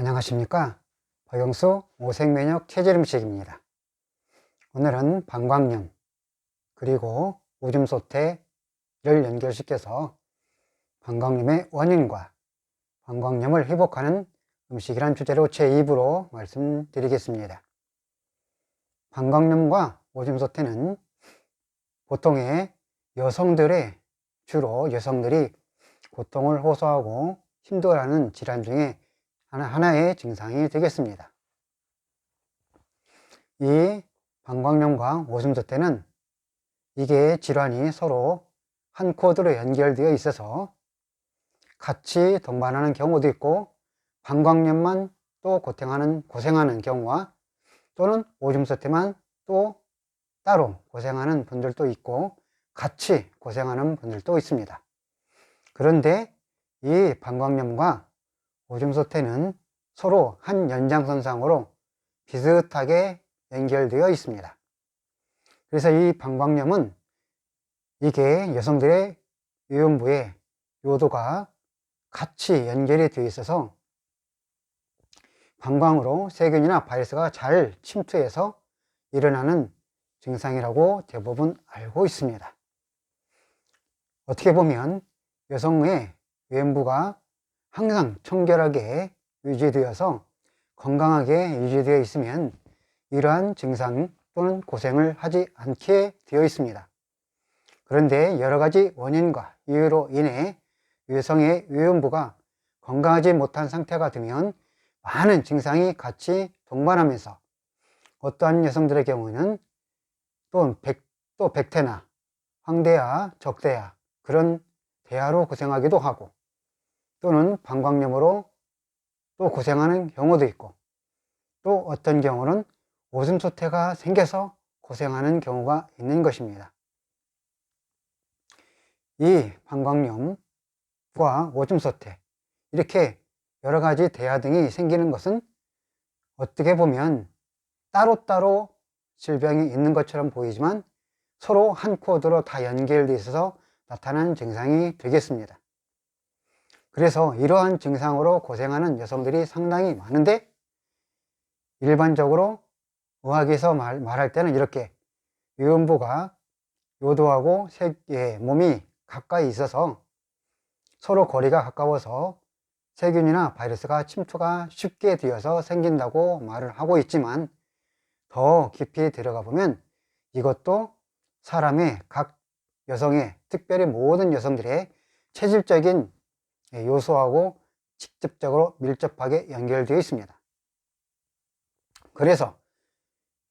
안녕하십니까. 박영수 오색면역 체질음식입니다. 오늘은 방광염 그리고 오줌소태를 연결시켜서 방광염의 원인과 방광염을 회복하는 음식이란 주제로 제2부로 말씀드리겠습니다. 방광염과 오줌소태는 보통의 주로 여성들이 고통을 호소하고 힘들어하는 질환 중에 하나의 증상이 되겠습니다. 이 방광염과 오줌소태는 이게 질환이 서로 한 코드로 연결되어 있어서 같이 동반하는 경우도 있고, 방광염만 또 고생하는 경우와 또는 오줌소태만 또 따로 고생하는 분들도 있고, 같이 고생하는 분들도 있습니다. 그런데 이 방광염과 오줌소태는 서로 한 연장선상으로 비슷하게 연결되어 있습니다. 그래서 이 방광염은 이게 여성들의 유연부에 요도가 같이 연결이 되어 있어서 방광으로 세균이나 바이러스가 잘 침투해서 일어나는 증상이라고 대부분 알고 있습니다. 어떻게 보면 여성의 유연부가 항상 청결하게 유지되어서 건강하게 유지되어 있으면 이러한 증상 또는 고생을 하지 않게 되어 있습니다. 그런데 여러 가지 원인과 이유로 인해 여성의 유연부가 건강하지 못한 상태가 되면 많은 증상이 같이 동반하면서 어떠한 여성들의 경우는 또 백태나 황대야, 적대야 그런 대야로 고생하기도 하고, 또는 방광염으로 또 고생하는 경우도 있고, 또 어떤 경우는 오줌소태가 생겨서 고생하는 경우가 있는 것입니다. 이 방광염과 오줌소태, 이렇게 여러 가지 대야 등이 생기는 것은 어떻게 보면 따로따로 질병이 있는 것처럼 보이지만 서로 한 코드로 다 연결되어 있어서 나타나는 증상이 되겠습니다. 그래서 이러한 증상으로 고생하는 여성들이 상당히 많은데, 일반적으로 의학에서 말할 때는 이렇게 유연부가 요도하고 몸이 가까이 있어서 서로 거리가 가까워서 세균이나 바이러스가 침투가 쉽게 되어서 생긴다고 말을 하고 있지만, 더 깊이 들어가 보면 이것도 각 여성의, 특별히 모든 여성들의 체질적인 요소하고 직접적으로 밀접하게 연결되어 있습니다. 그래서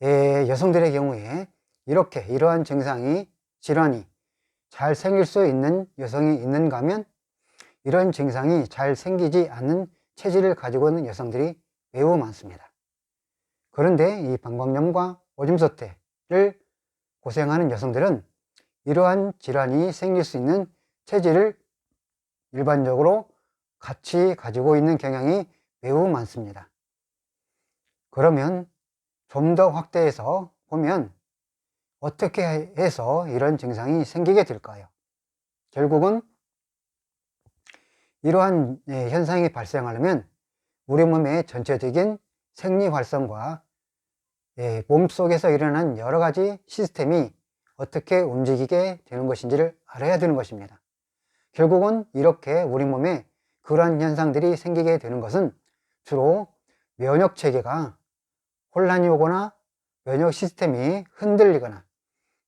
여성들의 경우에 이러한 질환이 잘 생길 수 있는 여성이 있는가 하면, 이런 증상이 잘 생기지 않는 체질을 가지고 있는 여성들이 매우 많습니다. 그런데 이 방광염과 오줌소태를 고생하는 여성들은 이러한 질환이 생길 수 있는 체질을 일반적으로 같이 가지고 있는 경향이 매우 많습니다. 그러면 좀 더 확대해서 보면 어떻게 해서 이런 증상이 생기게 될까요? 결국은 이러한 현상이 발생하려면 우리 몸의 전체적인 생리 활성과 몸속에서 일어나는 여러 가지 시스템이 어떻게 움직이게 되는 것인지를 알아야 되는 것입니다. 결국은 이렇게 우리 몸에 그러한 현상들이 생기게 되는 것은 주로 면역 체계가 혼란이 오거나 면역 시스템이 흔들리거나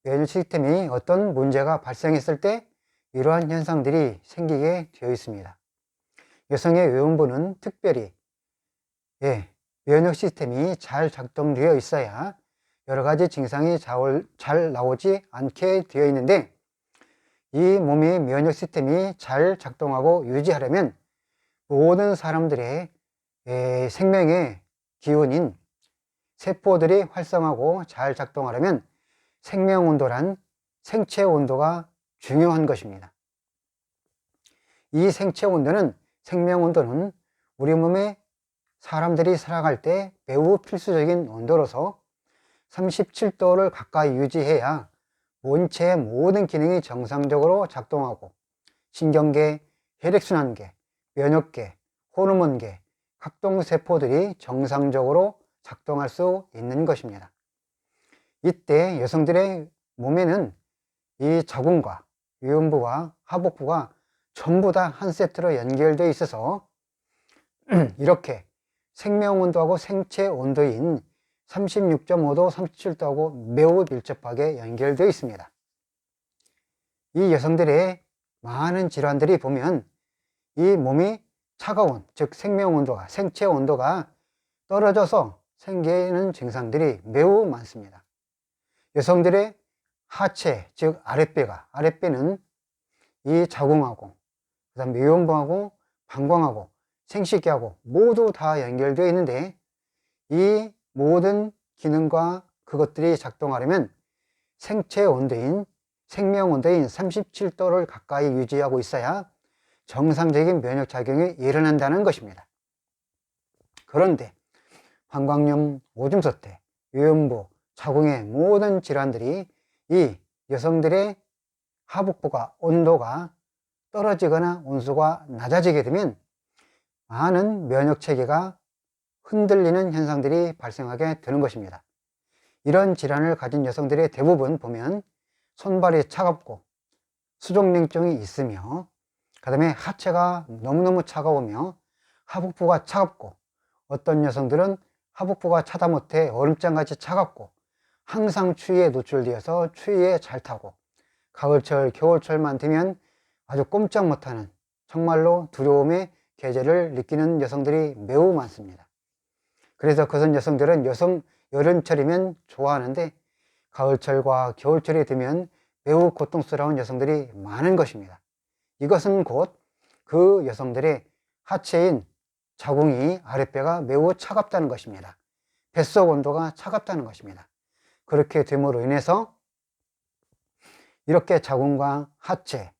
면역 시스템이 어떤 문제가 발생했을 때 이러한 현상들이 생기게 되어 있습니다. 여성의 외음부는 특별히 면역 시스템이 잘 작동되어 있어야 여러 가지 증상이 잘 나오지 않게 되어 있는데, 이 몸의 면역 시스템이 잘 작동하고 유지하려면 모든 사람들의 생명의 기운인 세포들이 활성하고 잘 작동하려면 생명온도란 생체 온도가 중요한 것입니다. 이 생명 온도는 우리 몸에 사람들이 살아갈 때 매우 필수적인 온도로서 37도를 가까이 유지해야 본체의 모든 기능이 정상적으로 작동하고 신경계, 혈액순환계, 면역계, 호르몬계, 각종 세포들이 정상적으로 작동할 수 있는 것입니다. 이때 여성들의 몸에는 이 자궁과 유음부와 하복부가 전부 다 한 세트로 연결되어 있어서 이렇게 생명온도하고 생체 온도인 36.5도, 37도하고 매우 밀접하게 연결되어 있습니다. 이 여성들의 많은 질환들이 보면 이 몸이 차가운, 즉 생명온도가, 생체 온도가 떨어져서 생기는 증상들이 매우 많습니다. 여성들의 하체, 즉 아랫배는 이 자궁하고 그 다음 유음부하고 방광하고 생식기하고 모두 다 연결되어 있는데, 이 모든 기능과 그것들이 작동하려면 생체 온도인, 생명 온도인 37도를 가까이 유지하고 있어야 정상적인 면역작용이 일어난다는 것입니다. 그런데 방광염, 오줌소태, 유음부, 자궁의 모든 질환들이 이 여성들의 하복부가 온도가 떨어지거나 온수가 낮아지게 되면 많은 면역체계가 흔들리는 현상들이 발생하게 되는 것입니다. 이런 질환을 가진 여성들의 대부분 보면 손발이 차갑고 수족냉증이 있으며, 그 다음에 하체가 너무너무 차가우며 하복부가 차갑고, 어떤 여성들은 하복부가 차다 못해 얼음장같이 차갑고 항상 추위에 노출되어서 추위에 잘 타고, 가을철, 겨울철만 되면 아주 꼼짝 못하는 정말로 두려움의 계절을 느끼는 여성들이 매우 많습니다. 그래서 그런 여성들은 여름철이면 좋아하는데 가을철과 겨울철이 되면 매우 고통스러운 여성들이 많은 것입니다. 이것은 곧 그 여성들의 하체인 자궁이, 아랫배가 매우 차갑다는 것입니다. 뱃속 온도가 차갑다는 것입니다. 그렇게 됨으로 인해서 이렇게 자궁과 하체,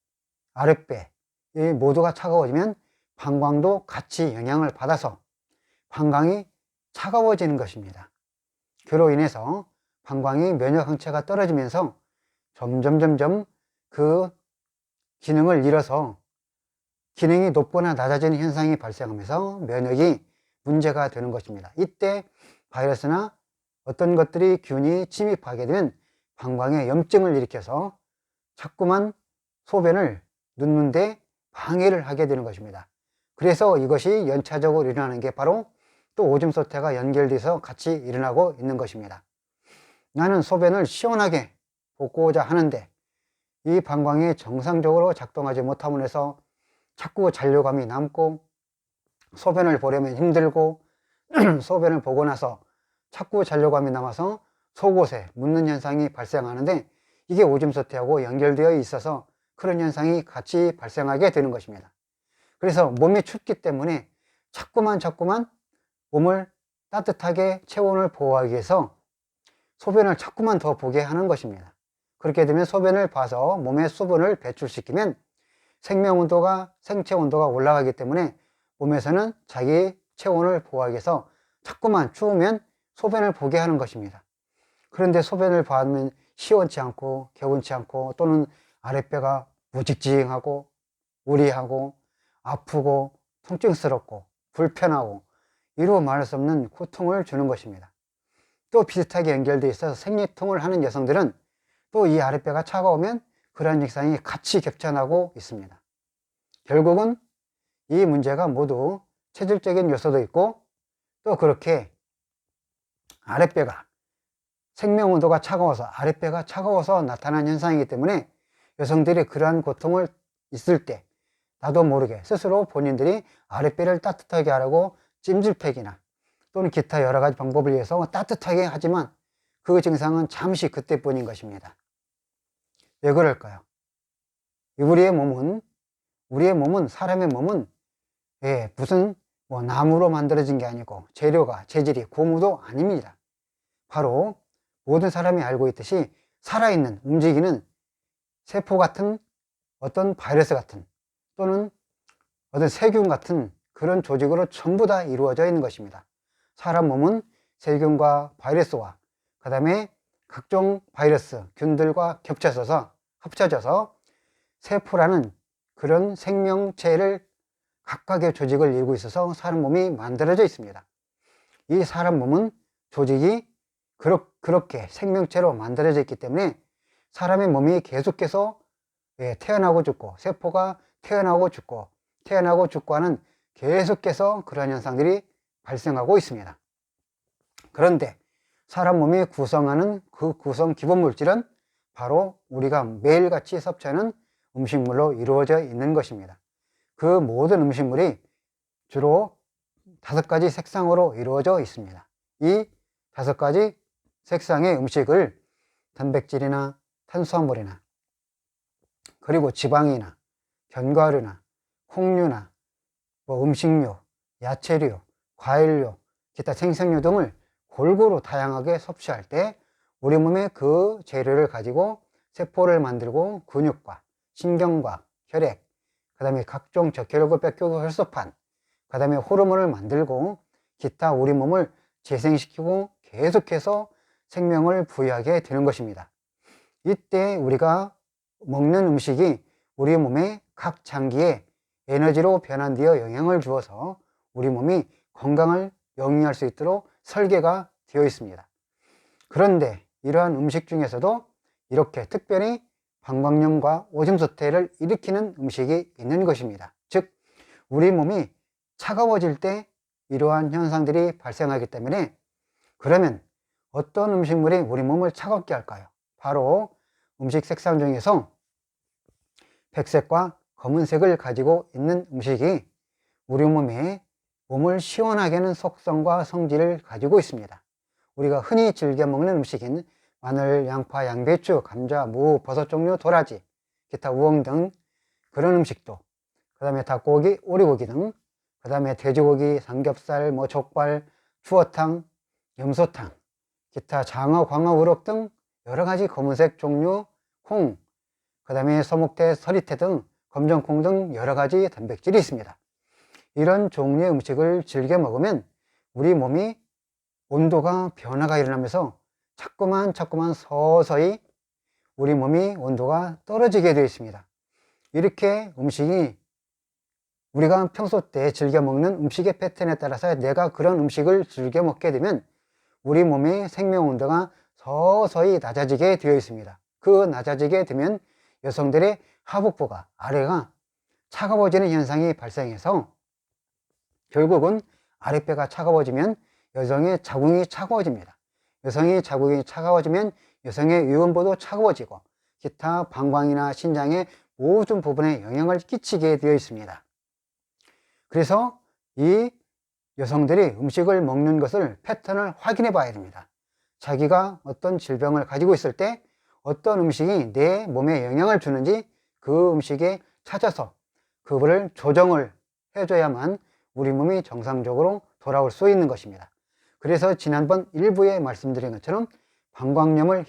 아랫배 이 모두가 차가워지면 방광도 같이 영향을 받아서 방광이 차가워지는 것입니다. 그로 인해서 방광이 면역항체가 떨어지면서 점점 그 기능을 잃어서 기능이 높거나 낮아지는 현상이 발생하면서 면역이 문제가 되는 것입니다. 이때 바이러스나 어떤 것들이 균이 침입하게 되면 방광에 염증을 일으켜서 자꾸만 소변을 눕는데 방해를 하게 되는 것입니다. 그래서 이것이 연차적으로 일어나는 게 바로 또 오줌소태가 연결돼서 같이 일어나고 있는 것입니다. 나는 소변을 시원하게 볶고자 하는데 이 방광이 정상적으로 작동하지 못함으로 해서 자꾸 잔류감이 남고, 소변을 보려면 힘들고 소변을 보고 나서 자꾸 잔류감이 남아서 속옷에 묻는 현상이 발생하는데, 이게 오줌소태하고 연결되어 있어서 그런 현상이 같이 발생하게 되는 것입니다. 그래서 몸이 춥기 때문에 자꾸만 몸을 따뜻하게 체온을 보호하기 위해서 소변을 자꾸만 더 보게 하는 것입니다. 그렇게 되면 소변을 봐서 몸에 수분을 배출시키면 생명온도가, 생체 온도가 올라가기 때문에 몸에서는 자기 체온을 보호하기 위해서 자꾸만 추우면 소변을 보게 하는 것입니다. 그런데 소변을 봐면 시원치 않고 개운치 않고, 또는 아랫배가 무직직하고 우리하고 아프고 통증스럽고 불편하고 이루 말할 수 없는 고통을 주는 것입니다. 또 비슷하게 연결되어 있어서 생리통을 하는 여성들은 또 이 아랫배가 차가우면 그러한 증상이 같이 겹쳐나고 있습니다. 결국은 이 문제가 모두 체질적인 요소도 있고, 또 그렇게 아랫배가 생명온도가 차가워서, 아랫배가 차가워서 나타난 현상이기 때문에 여성들이 그러한 고통을 있을 때 나도 모르게 스스로 본인들이 아랫배를 따뜻하게 하라고 찜질팩이나 또는 기타 여러 가지 방법을 위해서 따뜻하게 하지만 그 증상은 잠시 그때뿐인 것입니다. 왜 그럴까요? 우리의 몸은 사람의 몸은 무슨 나무로 만들어진 게 아니고 재질이 고무도 아닙니다. 바로 모든 사람이 알고 있듯이 살아있는, 움직이는 세포 같은, 어떤 바이러스 같은, 또는 어떤 세균 같은 그런 조직으로 전부 다 이루어져 있는 것입니다. 사람 몸은 세균과 바이러스와 그 다음에 각종 바이러스, 균들과 합쳐져서 세포라는 그런 생명체를 각각의 조직을 이루고 있어서 사람 몸이 만들어져 있습니다. 이 사람 몸은 조직이 그렇게 생명체로 만들어져 있기 때문에 사람의 몸이 계속해서 태어나고 죽고, 세포가 태어나고 죽고 태어나고 죽고 하는 계속해서 그런 현상들이 발생하고 있습니다. 그런데 사람 몸이 구성하는 그 구성 기본 물질은 바로 우리가 매일같이 섭취하는 음식물로 이루어져 있는 것입니다. 그 모든 음식물이 주로 5가지 색상으로 이루어져 있습니다. 이 5가지 색상의 음식을 단백질이나 탄수화물이나 그리고 지방이나 견과류나 콩류나 음식류, 야채류, 과일류, 기타 생선류 등을 골고루 다양하게 섭취할 때 우리 몸에 그 재료를 가지고 세포를 만들고 근육과 신경과 혈액, 그 다음에 각종 적혈구, 뼈교구, 혈소판, 그 다음에 호르몬을 만들고 기타 우리 몸을 재생시키고 계속해서 생명을 부여하게 되는 것입니다. 이때 우리가 먹는 음식이 우리 몸의 각 장기에 에너지로 변환되어 영향을 주어서 우리 몸이 건강을 영위할 수 있도록 설계가 되어 있습니다. 그런데 이러한 음식 중에서도 이렇게 특별히 방광염과 오줌소태를 일으키는 음식이 있는 것입니다. 즉 우리 몸이 차가워질 때 이러한 현상들이 발생하기 때문에, 그러면 어떤 음식물이 우리 몸을 차갑게 할까요? 바로 음식 색상 중에서 백색과 검은색을 가지고 있는 음식이 우리 몸을 시원하게 하는 속성과 성질을 가지고 있습니다. 우리가 흔히 즐겨 먹는 음식인 마늘, 양파, 양배추, 감자, 무, 버섯 종류, 도라지, 기타 우엉 등 그런 음식도, 그 다음에 닭고기, 오리고기 등, 그 다음에 돼지고기, 삼겹살, 족발, 추어탕, 염소탕, 기타 장어, 광어, 우럭 등 여러가지 검은색 종류, 콩, 그 다음에 서목태, 서리태 등 검정콩 등 여러가지 단백질이 있습니다. 이런 종류의 음식을 즐겨 먹으면 우리 몸이 온도가 변화가 일어나면서 자꾸만 서서히 우리 몸이 온도가 떨어지게 되어 있습니다. 이렇게 음식이 우리가 평소 때 즐겨 먹는 음식의 패턴에 따라서 내가 그런 음식을 즐겨 먹게 되면 우리 몸의 생명 온도가 서서히 낮아지게 되어 있습니다. 그 낮아지게 되면 여성들의 하복부가, 아래가 차가워지는 현상이 발생해서 결국은 아랫배가 차가워지면 여성의 자궁이 차가워집니다. 여성의 자궁이 차가워지면 여성의 유음부도 차가워지고 기타 방광이나 신장의 모든 부분에 영향을 끼치게 되어 있습니다. 그래서 이 여성들이 음식을 먹는 것을 패턴을 확인해 봐야 됩니다. 자기가 어떤 질병을 가지고 있을 때 어떤 음식이 내 몸에 영향을 주는지 그 음식에 찾아서 그거를 조정을 해줘야만 우리 몸이 정상적으로 돌아올 수 있는 것입니다. 그래서 지난번 1부에 말씀드린 것처럼 방광염을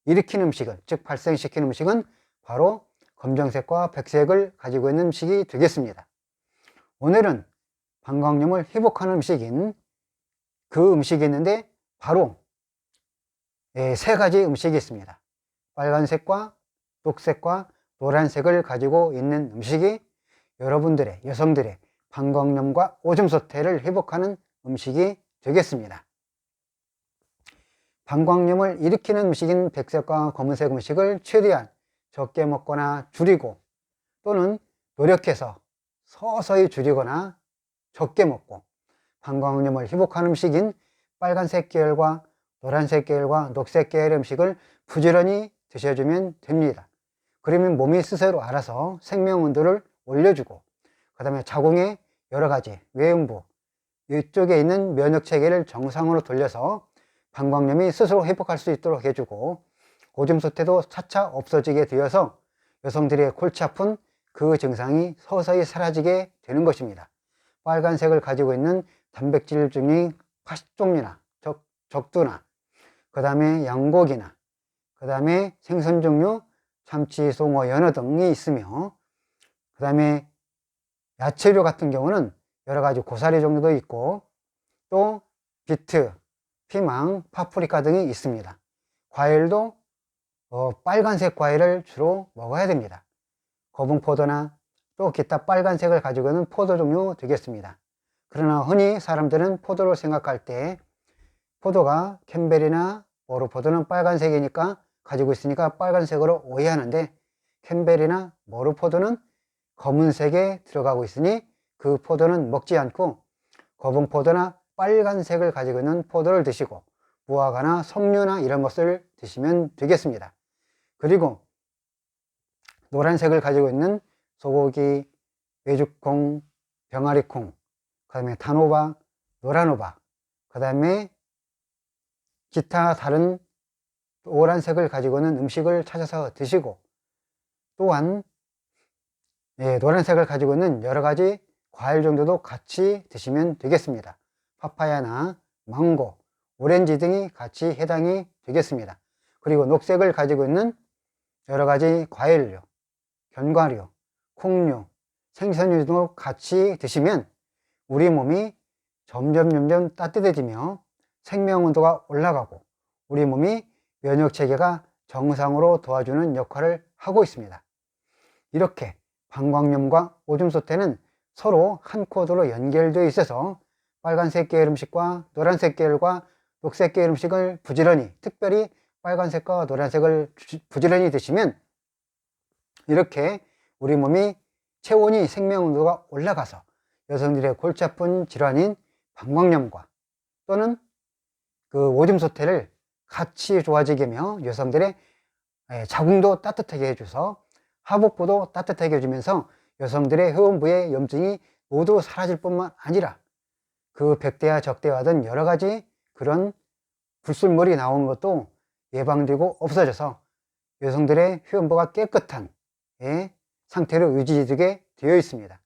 일으키는 음식은, 즉 발생시키는 음식은 바로 검정색과 백색을 가지고 있는 음식이 되겠습니다. 오늘은 방광염을 회복하는 음식인 그 음식이 있는데 바로 3가지 음식이 있습니다. 빨간색과 녹색과 노란색을 가지고 있는 음식이 여러분들의, 여성들의 방광염과 오줌소태를 회복하는 음식이 되겠습니다. 방광염을 일으키는 음식인 백색과 검은색 음식을 최대한 적게 먹거나 줄이고, 또는 노력해서 서서히 줄이거나 적게 먹고, 방광염을 회복하는 음식인 빨간색 계열과 노란색 계열과 녹색 계열의 음식을 부지런히 드셔주면 됩니다. 그러면 몸이 스스로 알아서 생명 온도를 올려주고, 그 다음에 자궁의 여러가지 외음부, 이쪽에 있는 면역 체계를 정상으로 돌려서 방광염이 스스로 회복할 수 있도록 해주고, 오줌소태도 차차 없어지게 되어서 여성들의 골치 아픈 그 증상이 서서히 사라지게 되는 것입니다. 빨간색을 가지고 있는 단백질 중에 파식종류나 적두나, 그 다음에 양고기나, 그 다음에 생선 종류, 참치, 송어, 연어 등이 있으며, 그 다음에 야채류 같은 경우는 여러가지 고사리 종류도 있고, 또 비트, 피망, 파프리카 등이 있습니다. 과일도 빨간색 과일을 주로 먹어야 됩니다. 거분포도나 또 기타 빨간색을 가지고 있는 포도 종류 되겠습니다. 그러나 흔히 사람들은 포도를 생각할 때 포도가 캠벨이나 모루포도는 빨간색이니까 가지고 있으니까 빨간색으로 오해하는데, 캠벨이나 모루포도는 검은색에 들어가고 있으니 그 포도는 먹지 않고 거봉포도나 빨간색을 가지고 있는 포도를 드시고 무화과나 석류나 이런 것을 드시면 되겠습니다. 그리고 노란색을 가지고 있는 소고기, 메주콩, 병아리콩, 그 다음에 단호박, 노란호박, 그 다음에 기타 다른 노란색을 가지고 있는 음식을 찾아서 드시고, 또한 노란색을 가지고 있는 여러 가지 과일 정도도 같이 드시면 되겠습니다. 파파야나 망고, 오렌지 등이 같이 해당이 되겠습니다. 그리고 녹색을 가지고 있는 여러 가지 과일류, 견과류, 콩류, 생선류 등을 같이 드시면 우리 몸이 점점 따뜻해지며 생명온도가 올라가고 우리 몸이 면역체계가 정상으로 도와주는 역할을 하고 있습니다. 이렇게 방광염과 오줌소태는 서로 한 코드로 연결되어 있어서 빨간색 계열 음식과 노란색 계열과 녹색 계열 음식을 부지런히, 특별히 빨간색과 노란색을 부지런히 드시면 이렇게 우리 몸이 체온이, 생명온도가 올라가서 여성들의 골치 아픈 질환인 방광염과 또는 그 오줌소태를 같이 좋아지게 하며 여성들의 자궁도 따뜻하게 해줘서 하복부도 따뜻하게 해주면서 여성들의 회원부의 염증이 모두 사라질 뿐만 아니라 그 백대와 적대와 등 여러 가지 그런 불순물이 나오는 것도 예방되고 없어져서 여성들의 회원부가 깨끗한 상태로 유지되게 되어 있습니다.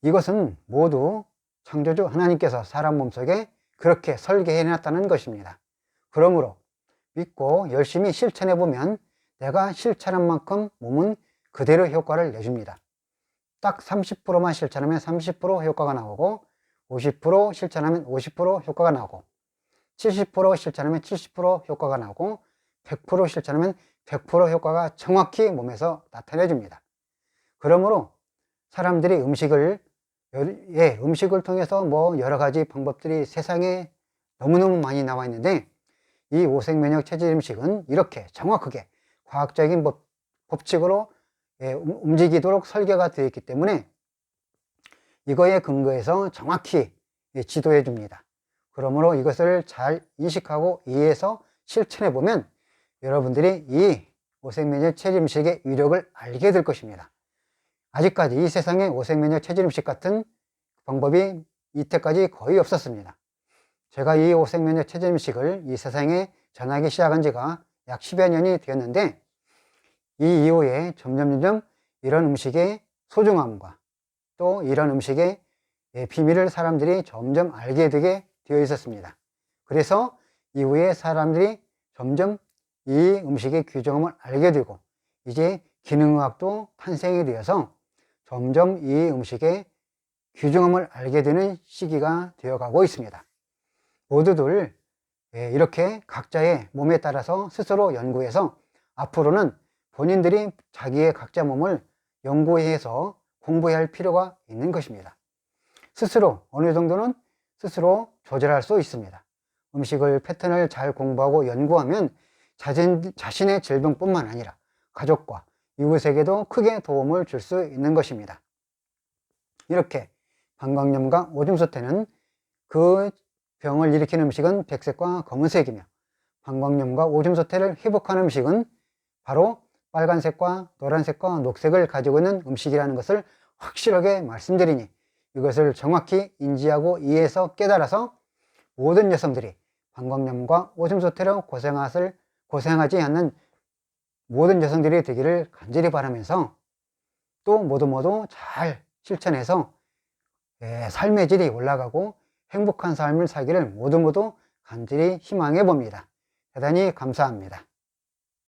이것은 모두 창조주 하나님께서 사람 몸속에 그렇게 설계해 놨다는 것입니다. 그러므로 믿고 열심히 실천해 보면 내가 실천한 만큼 몸은 그대로 효과를 내줍니다. 딱 30%만 실천하면 30% 효과가 나오고 50% 실천하면 50% 효과가 나오고 70% 실천하면 70% 효과가 나오고 100% 실천하면 100% 효과가 정확히 몸에서 나타내 줍니다. 그러므로 사람들이 음식을 통해서 여러 가지 방법들이 세상에 너무너무 많이 나와 있는데, 이 오색면역 체질 음식은 이렇게 정확하게 과학적인 법칙으로 움직이도록 설계가 되어 있기 때문에 이거에 근거해서 정확히 지도해 줍니다. 그러므로 이것을 잘 인식하고 이해해서 실천해 보면 여러분들이 이 오색면역 체질 음식의 위력을 알게 될 것입니다. 아직까지 이 세상에 오색면역 체질 음식 같은 방법이 이때까지 거의 없었습니다. 제가 이 오색면역 체질 음식을 이 세상에 전하기 시작한 지가 약 10여 년이 되었는데, 이 이후에 점점 이런 음식의 소중함과 또 이런 음식의 비밀을 사람들이 점점 알게 되게 되어 있었습니다. 그래서 이후에 사람들이 점점 이 음식의 귀중함을 알게 되고 이제 기능의학도 탄생이 되어서 점점 이 음식의 귀중함을 알게 되는 시기가 되어가고 있습니다. 모두들 이렇게 각자의 몸에 따라서 스스로 연구해서 앞으로는 본인들이 자기의 각자 몸을 연구해서 공부해야 할 필요가 있는 것입니다. 스스로 어느 정도는 스스로 조절할 수 있습니다. 음식을 패턴을 잘 공부하고 연구하면 자신의 질병뿐만 아니라 가족과 이웃에게도 크게 도움을 줄 수 있는 것입니다. 이렇게 방광염과 오줌소태는 그 병을 일으키는 음식은 백색과 검은색이며 방광염과 오줌소태를 회복하는 음식은 바로 빨간색과 노란색과 녹색을 가지고 있는 음식이라는 것을 확실하게 말씀드리니 이것을 정확히 인지하고 이해해서 깨달아서 모든 여성들이 방광염과 오줌소태로 고생하지 않는 모든 여성들이 되기를 간절히 바라면서 또 모두 잘 실천해서 삶의 질이 올라가고 행복한 삶을 살기를 모두 간절히 희망해 봅니다. 대단히 감사합니다.